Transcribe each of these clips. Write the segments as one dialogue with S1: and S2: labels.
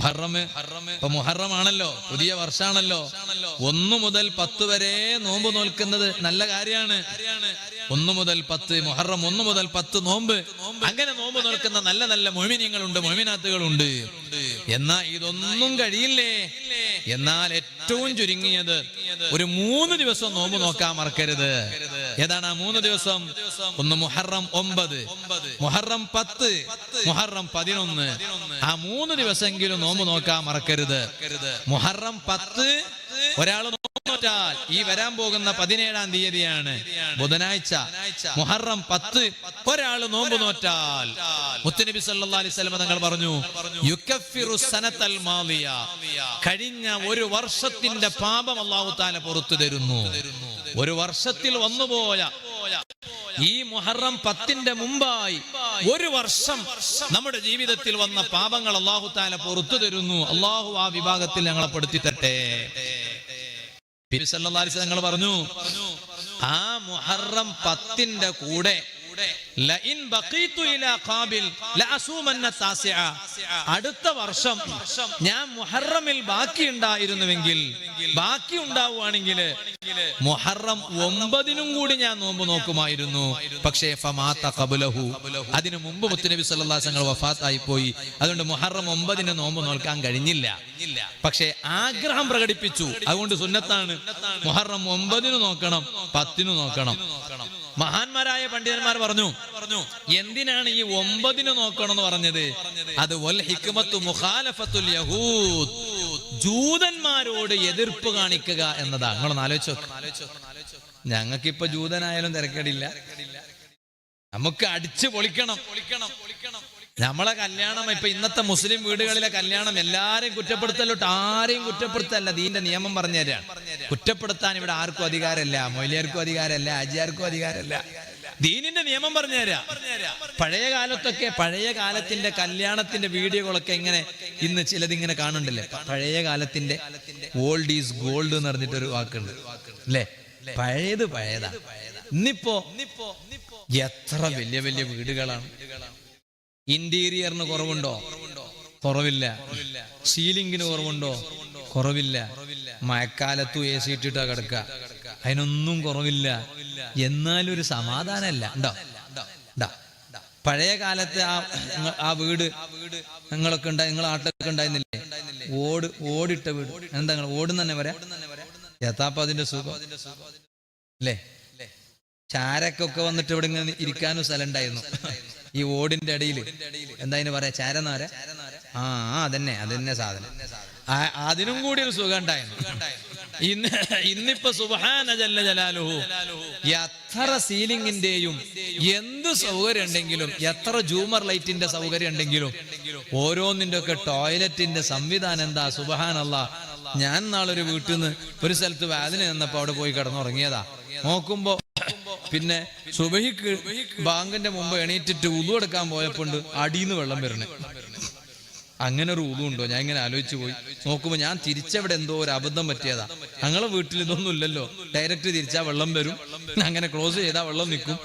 S1: ഇപ്പൊ മുഹറം ആണല്ലോ, പുതിയ വർഷാണല്ലോ. 1 മുതൽ 10 വരെ നോമ്പ് നോൽക്കുന്നത് നല്ല കാര്യമാണ്. 1 മുതൽ 10 മുഹറം 1 മുതൽ 10 നോമ്പ്, അങ്ങനെ നോമ്പ് നോൽക്കുന്ന നല്ല നല്ല മുഅ്മിനീങ്ങളുണ്ട്, മുഅ്മിനാത്തുകളുണ്ട്. എന്നാൽ ഇതൊന്നും കഴിയില്ലേ? എന്നാൽ ഏറ്റവും ചുരുങ്ങിയത് ഒരു 3 ദിവസം നോമ്പ് നോക്കാൻ മറക്കരുത്. ഏതാണ് ആ 3 ദിവസം? ഒന്ന് മുഹറം 9, മുഹറം 10, മുഹറം 11. ആ 3 ദിവസമെങ്കിലും നോമ്പ് നോക്കാൻ മറക്കരുത്. മുഹറം 10 ഒരാൾ നോറ്റാൽ ഈ വരാൻ പോകുന്ന 17-ാം തീയതിയാണ്, ബുധനാഴ്ച. മുഹറം 10 ഒരാൾ നോമ്പ് നോറ്റാൽ മുത്തുനബി സല്ലല്ലാഹു അലൈഹി വസല്ലം തങ്ങൾ പറഞ്ഞു, യുകഫിറു സനതൽ മാളിയ, കഴിഞ്ഞ ഒരു വർഷത്തിന്റെ പാപം അല്ലാഹു തആല പുറത്തു തരുന്നു. ഒരു വർഷത്തിൽ വന്നുപോയ ഈ മുഹറം 10-ന്റെ മുമ്പായി ഒരു വർഷം നമ്മുടെ ജീവിതത്തിൽ വന്ന പാപങ്ങൾ അല്ലാഹു തആല പുറത്തു തരുന്നു. അല്ലാഹു ആ വിഭാഗത്തിൽ ഞങ്ങളെ പെടുത്തി തരട്ടെ. നബി സല്ലല്ലാഹു അലൈഹി വസല്ലം തങ്ങൾ പറഞ്ഞു, ആ മുഹറം 10-ന്റെ കൂടെ ലഇൻ ബഖീതു ഇലാ ഖാബിൽ ലഅസൂമന്ന താസിഅ, അടുത്ത വർഷം ഞാൻ മുഹറമിൽ ബാക്കി ഉണ്ടായിരുന്നുവെങ്കിൽ, ബാക്കി ഉണ്ടാവുകയാണെങ്കിൽ മുഹറം 9-നും കൂടി ഞാൻ നോമ്പ് നോക്കുമായിരുന്നു. പക്ഷേ ഫമാത ഖബ്ലഹു, അതിനു മുമ്പ് മുത്തുനബി സല്ലല്ലാഹു അലൈഹി വസല്ലം വഫാത്തായി പോയി. അതുകൊണ്ട് മുഹറം 9-ന് നോമ്പ് നോൽക്കാൻ കഴിഞ്ഞില്ല. പക്ഷേ ആഗ്രഹം പ്രകടിപ്പിച്ചു. അതുകൊണ്ട് സുന്നത്താണ്, മുഹറം 9-ന് നോക്കണം, 10-ന് നോക്കണം. മഹാന്മാരായ പണ്ഡിതന്മാർ പറഞ്ഞു, എന്തിനാണ് ഈ 9-ന് നോക്കണം എന്ന് പറഞ്ഞത്? അത് വൽ ഹിക്മത്തു മുഖാലഫത്തുൽ യഹൂദ്, ജൂതന്മാരോട് എതിർപ്പ് കാണിക്കുക എന്നതാണ്. നിങ്ങളൊന്ന് ആലോചിച്ചോ. ഞങ്ങൾക്കിപ്പോ ജൂതനായാലും തിരക്കേടില്ല, നമുക്ക് അടിച്ചു പൊളിക്കണം. നമ്മളെ കല്യാണം, ഇപ്പൊ ഇന്നത്തെ മുസ്ലിം വീടുകളിലെ കല്യാണം എല്ലാരെയും കുറ്റപ്പെടുത്തല്ലോട്ട്, ആരെയും കുറ്റപ്പെടുത്തല്ല, ദീന്റെ നിയമം പറഞ്ഞുതരാണ്. കുറ്റപ്പെടുത്താൻ ഇവിടെ ആർക്കും അധികാരമല്ല, മൊയ്ലിയാർക്കും അധികാരമല്ല, ആജിയാർക്കും അധികാരമല്ല, ദീനിന്റെ നിയമം പറഞ്ഞുതരാ. പഴയ കാലത്തൊക്കെ, പഴയ കാലത്തിന്റെ കല്യാണത്തിന്റെ വീഡിയോകളൊക്കെ ഇങ്ങനെ ഇന്ന് ചിലതിങ്ങനെ കാണുന്നുണ്ടല്ലേ, പഴയ കാലത്തിന്റെ ഓൾഡ് ഈസ് ഗോൾഡ് എന്ന് പറഞ്ഞിട്ടൊരു വാക്കുണ്ട് അല്ലേ. പഴയത് പഴയതാ. ഇന്നിപ്പോ എത്ര വലിയ വലിയ വീടുകളാണ്. ഇന്റീരിയറിന് കുറവുണ്ടോ? കുറവില്ല. സീലിംഗിന് കുറവുണ്ടോ? കുറവില്ല. മഴക്കാലത്തും AC ഇട്ടിട്ടാ കിടക്കുക, അതിനൊന്നും കുറവില്ല. എന്നാലൊരു സമാധാനമല്ല. ഉണ്ടോ? പഴയ കാലത്ത് ആ വീട് നിങ്ങളൊക്കെ ഉണ്ടായി, നിങ്ങളെ നാട്ടിലൊക്കെ ഉണ്ടായിരുന്നില്ലേ? ഓടിട്ട വീട്. എന്താ ഓടുന്ന് തന്നെ പറയാ. എത്താപ്പ അതിന്റെ സുഖം അല്ലേ. ചാരക്കൊക്കെ വന്നിട്ട് ഇവിടെ ഇങ്ങനെ ഇരിക്കാനും സ്ഥലം ഉണ്ടായിരുന്നു. ഈ ഓടിന്റെ ഇടയിൽ എന്താ അതിന് പറയാ? ചാരന്നാര. അതന്നെ സാധനം. അതിനും കൂടി ഒരു സുഖം ഉണ്ടായിരുന്നു. ഇന്നിപ്പോ സുബ്ഹാന ജല്ല ജലാലുഹു, എത്ര സീലിംഗിന്റെയും എന്ത് സൗകര്യം ഉണ്ടെങ്കിലും, എത്ര ജൂമർ ലൈറ്റിന്റെ സൗകര്യം ഉണ്ടെങ്കിലും, ഓരോന്നിന്റെ ഒക്കെ ടോയ്ലറ്റിന്റെ സംവിധാനം എന്താ! സുബ്ഹാനല്ലാഹ്. ഞാൻ നാളൊരു വീട്ടിൽ നിന്ന് ഒരു സ്ഥലത്ത് വാതിന് നിന്നപ്പോ അവിടെ പോയി കിടന്നുറങ്ങിയതാ. നോക്കുമ്പോ പിന്നെ സുബഹിക്ക് ബാങ്കിന്റെ മുമ്പ് എണീറ്റിട്ട് ഉളു എടുക്കാൻ പോയപ്പോണ്ട് അടിയിന്ന് വെള്ളം വരണേ. അങ്ങനെ ഒരു ഉളു ഉണ്ടോ? ഞാൻ ഇങ്ങനെ ആലോചിച്ചു പോയി. നോക്കുമ്പോ ഞാൻ തിരിച്ചവിടെ എന്തോ ഒരു അബദ്ധം പറ്റിയതാ. ഞങ്ങളെ വീട്ടിൽ ഇതൊന്നും ഇല്ലല്ലോ, ഡയറക്റ്റ് തിരിച്ചാ വെള്ളം വരും, അങ്ങനെ ക്ലോസ് ചെയ്താൽ വെള്ളം നിൽക്കും.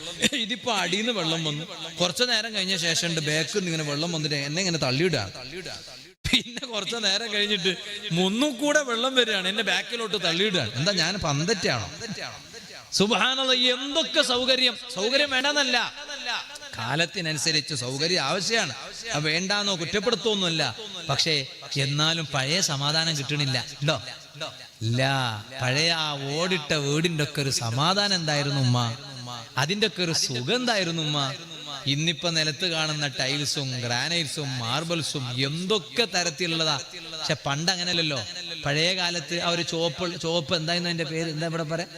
S1: ഇതിപ്പോ അടിയിന്ന് വെള്ളം വന്നു. കുറച്ചു നേരം കഴിഞ്ഞ ശേഷം ബാക്കിൽ നിന്ന് ഇങ്ങനെ വെള്ളം വന്നിട്ട് എന്നെ ഇങ്ങനെ തള്ളിയിടാണ്. പിന്നെ കുറച്ചു നേരം കഴിഞ്ഞിട്ട് മുന്നും കൂടെ വെള്ളം വരികയാണ്, എന്നെ ബാക്കിലോട്ട് തള്ളിയിടാണ്. എന്താ ഞാൻ പന്തറ്റാണോ? സുബ്ഹാനല്ലാഹ്. എന്തൊക്കെ സൗകര്യം വേണ്ടെന്നല്ല, കാലത്തിനനുസരിച്ച് സൗകര്യം ആവശ്യമാണ്. അത് വേണ്ടാന്നോ കുറ്റപ്പെടുത്തൊന്നുമല്ല. പക്ഷേ എന്നാലും പഴയ സമാധാനം കിട്ടണില്ല. ഉണ്ടോ? ഇല്ല. പഴയ ആ ഓടിട്ട വീടിന്റെ ഒക്കെ ഒരു സമാധാനം എന്തായിരുന്നു ഉമ്മ, അതിന്റെ ഒക്കെ ഒരു സുഖം എന്തായിരുന്നു ഉമ്മ. ഇന്നിപ്പോ നിലത്ത് കാണുന്ന ടൈൽസും ഗ്രാനൈറ്റ്സും മാർബിൾസും എന്തൊക്കെ തരത്തിലുള്ളതാ. പക്ഷെ പണ്ട് അങ്ങനെയല്ലല്ലോ. പഴയ കാലത്ത് ആ ഒരു ചോപ്പ് എന്തായിരുന്നു അതിന്റെ പേര്, എന്താ ഇവിടെ പറയാ?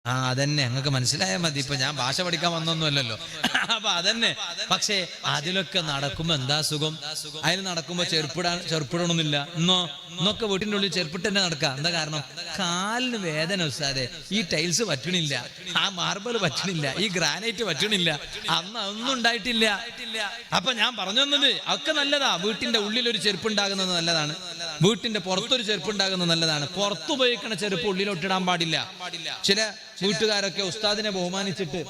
S1: അതന്നെ. ഞങ്ങൾക്ക് മനസ്സിലായാൽ മതി. ഇപ്പൊ ഞാൻ ഭാഷ പഠിക്കാൻ വന്നൊന്നുമല്ലല്ലോ. അപ്പൊ അതന്നെ. പക്ഷെ അതിലൊക്കെ നടക്കുമ്പോ എന്താ സുഖം. അതിൽ നടക്കുമ്പോ ചെറുപ്പിടണമെന്നില്ല. ഇന്നൊക്കെ വീട്ടിന്റെ ഉള്ളിൽ ചെറുപ്പിട്ട് തന്നെ നടക്കാം. എന്താ കാരണം? കാലിന് വേദന ഉസ്താദേ, ഈ ടൈൽസ് പറ്റണില്ല, ആ മാർബിൾ പറ്റണില്ല, ഈ ഗ്രാനൈറ്റ് പറ്റണില്ല. അന്ന് അതൊന്നും ഉണ്ടായിട്ടില്ല. അപ്പൊ ഞാൻ പറഞ്ഞു തന്നത് ഒക്കെ നല്ലതാ. വീട്ടിന്റെ ഉള്ളിൽ ഒരു ചെരുപ്പ് ഉണ്ടാകുന്നത് നല്ലതാണ്, വീട്ടിന്റെ പുറത്തൊരു ചെരുപ്പ് ഉണ്ടാകുന്നത് നല്ലതാണ്. പുറത്തുപയോഗിക്കണ ചെരുപ്പ് ഉള്ളിലോട്ടിടാൻ പാടില്ല. ചില വീട്ടുകാരൊക്കെ ഉസ്താദിനെ ബഹുമാനിച്ചിട്ട്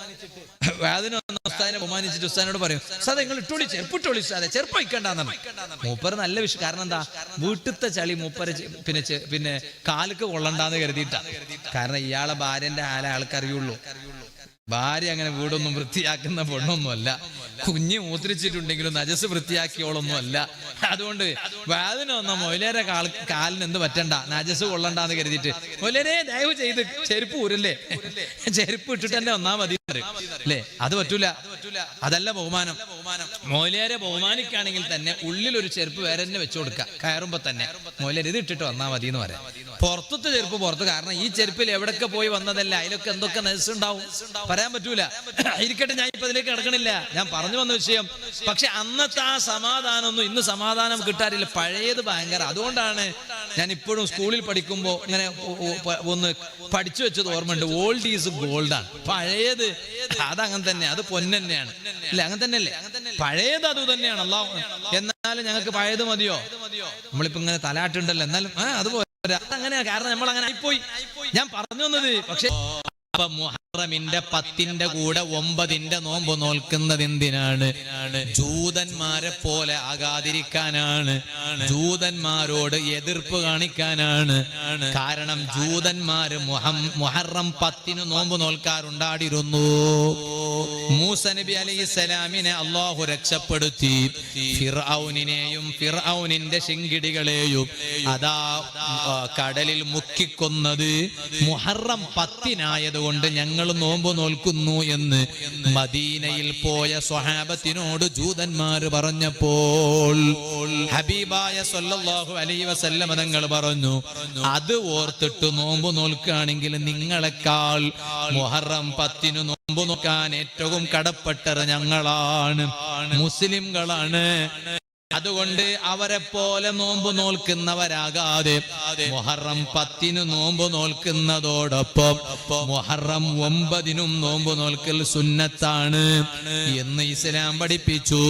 S1: വേദന വന്ന ഉസ്താദിനെ ബഹുമാനിച്ചിട്ട് ഉസ്താദിനോട് പറയും, ഉസ്താദ് നിങ്ങൾ ഇട്ടോളി, ചെരുപ്പിട്ടോളി ഉസ്താദെ, ചെരുപ്പ് വയ്ക്കണ്ടെന്നാണ്. മൂപ്പർ നല്ല വിഷയം. കാരണം എന്താ, വീട്ടിലത്തെ ചളി മൂപ്പര് പിന്നെ കാലുക്ക് കൊള്ളണ്ടാന്ന് കരുതിയിട്ടാണ്. കാരണം ഇയാളെ ഭാര്യന്റെ ആൾക്കറിയുള്ളൂ. ഭാര്യ അങ്ങനെ വീടൊന്നും വൃത്തിയാക്കുന്ന പെണ്ണൊന്നുമല്ല. കുഞ്ഞ് മൂത്രിച്ചിട്ടുണ്ടെങ്കിലും നജസ് വൃത്തിയാക്കിയോളൊന്നും അല്ല. അതുകൊണ്ട് വാതിന് വന്ന മൊയിലേരെ കാലിന് എന്ത് പറ്റണ്ട, നജസ് കൊള്ളണ്ടാന്ന് കരുതിയിട്ട് മൊയിലേരെ ദയവ് ചെയ്ത് ചെരുപ്പ് ഊരല്ലേ, ചെരുപ്പ് ഇട്ടിട്ട് തന്നെ വന്നാ മതി അല്ലേ? അത് പറ്റൂല, അതല്ല ബഹുമാനം. മൊയിലേരെ ബഹുമാനിക്കുകയാണെങ്കിൽ തന്നെ ഉള്ളിൽ ഒരു ചെരുപ്പ് വേറെ തന്നെ വെച്ചു കൊടുക്കുക. കയറുമ്പോ തന്നെ മൊയിലേര് ഇത് ഇട്ടിട്ട് വന്നാ മതി എന്ന് പറയാം. പുറത്തത്തെ ചെരുപ്പ് പുറത്ത്. കാരണം ഈ ചെരുപ്പിൽ എവിടൊക്കെ പോയി വന്നതല്ല, അതിലൊക്കെ എന്തൊക്കെ നജസ് ഉണ്ടാവും പറയാൻ പറ്റൂല. ഇരിക്കട്ടെ, ഞാൻ ഇപ്പൊ ഇതിലേക്ക് കിടക്കണില്ല. ഞാൻ പറഞ്ഞു വന്ന വിഷയം. പക്ഷെ അന്നത്തെ ആ സമാധാനമൊന്നും ഇന്ന് സമാധാനം കിട്ടാറില്ല. പഴയത് ഭയങ്കര. അതുകൊണ്ടാണ് ഞാൻ ഇപ്പോഴും സ്കൂളിൽ പഠിക്കുമ്പോ ഇങ്ങനെ ഒന്ന് പഠിച്ചു വെച്ചത് ഓർമ്മയുണ്ട്. ഓൾഡ് ഈസ് ഗോൾഡ് ആണ്. പഴയത് അതങ്ങനെ തന്നെ, അത് പൊന്നെന്നെയാണ് അല്ലെ? അങ്ങനെ തന്നെയല്ലേ? പഴയത് അത് തന്നെയാണ്. അല്ലാഹു എന്നാലും ഞങ്ങൾക്ക് പഴയത് മതിയോ? നമ്മളിപ്പോ ഇങ്ങനെ തലാട്ടുണ്ടല്ലോ, എന്നാലും അതുപോലെ അങ്ങനെയാ. കാരണം നമ്മൾ അങ്ങനെ ആയിപ്പോയി. ഞാൻ പറഞ്ഞു വന്നത് പക്ഷെ അപ്പൊ മുഹറമിന്റെ 10ന്റെ കൂടെ 9ന്റെ നോമ്പ് നോൽക്കുന്നത് എന്തിനാണ്? ജൂതന്മാരെ പോലെ ആകാതിരിക്കാനാണ്, ജൂതന്മാരോട് എതിർപ്പ് കാണിക്കാനാണ്. കാരണം ജൂതന്മാര് മുഹറം 10 നോമ്പ് നോൽക്കാറുണ്ടായിരുന്നു. മൂസ നബി അലൈഹിസ്സലാമിനെ അല്ലാഹു രക്ഷപ്പെടുത്തി. ഫിർഔനിനെയും ഫിർഔനിന്റെ ശിങ്കിടികളെയും അതാ കടലിൽ മുക്കിക്കൊന്നത് മുഹറം 10 കൊണ്ട് ഞങ്ങൾ നോമ്പ് നോൽക്കുന്നു എന്ന് മദീനയിൽ പോയ സ്വഹാബത്തിനോട് ജൂതന്മാർ പറഞ്ഞപ്പോൾ ഹബീബായ സല്ലല്ലാഹു അലൈഹി വസല്ലം തങ്ങൾ പറഞ്ഞു, അത് ഓർത്തിട്ട് നോമ്പ് നോൽക്കുകയാണെങ്കിൽ നിങ്ങളെക്കാൾ മുഹറം 10 നോമ്പ് നോക്കാൻ ഏറ്റവും കടപ്പെട്ടത് ഞങ്ങളാണ്, മുസ്ലിംകളാണ്. അതുകൊണ്ട് അവരെ പോലെ നോമ്പ് നോൽക്കുന്നവരാകാതെ മുഹറം 10 നോമ്പ് നോൽക്കുന്നതോടൊപ്പം മുഹറം 9 നോമ്പ് നോൽക്കൽ സുന്നത്താണ് എന്ന് ഇസ്ലാം പഠിപ്പിച്ചു.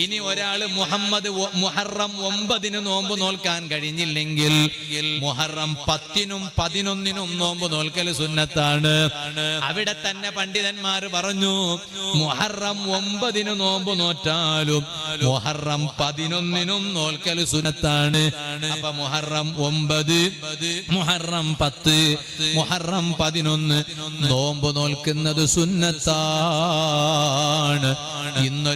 S1: ഇനി ഒരാള് മുഹറം 9 നോമ്പ് നോൽക്കാൻ കഴിഞ്ഞില്ലെങ്കിൽ മുഹറം 10 11 നോമ്പ് നോൽക്കൽ സുന്നത്താണ്. അവിടെ തന്നെ പണ്ഡിതന്മാർ പറഞ്ഞു, മുഹറം 9 നോമ്പ് നോറ്റാലും മുഹറം 11 നോൽക്കൽ സുന്നത്താണ്. അപ്പൊ മുഹറം 9, മുഹറം 10, മുഹറം 11 നോമ്പ് നോൽക്കുന്നത് സുന്നത്താണ്. ഇന്ന്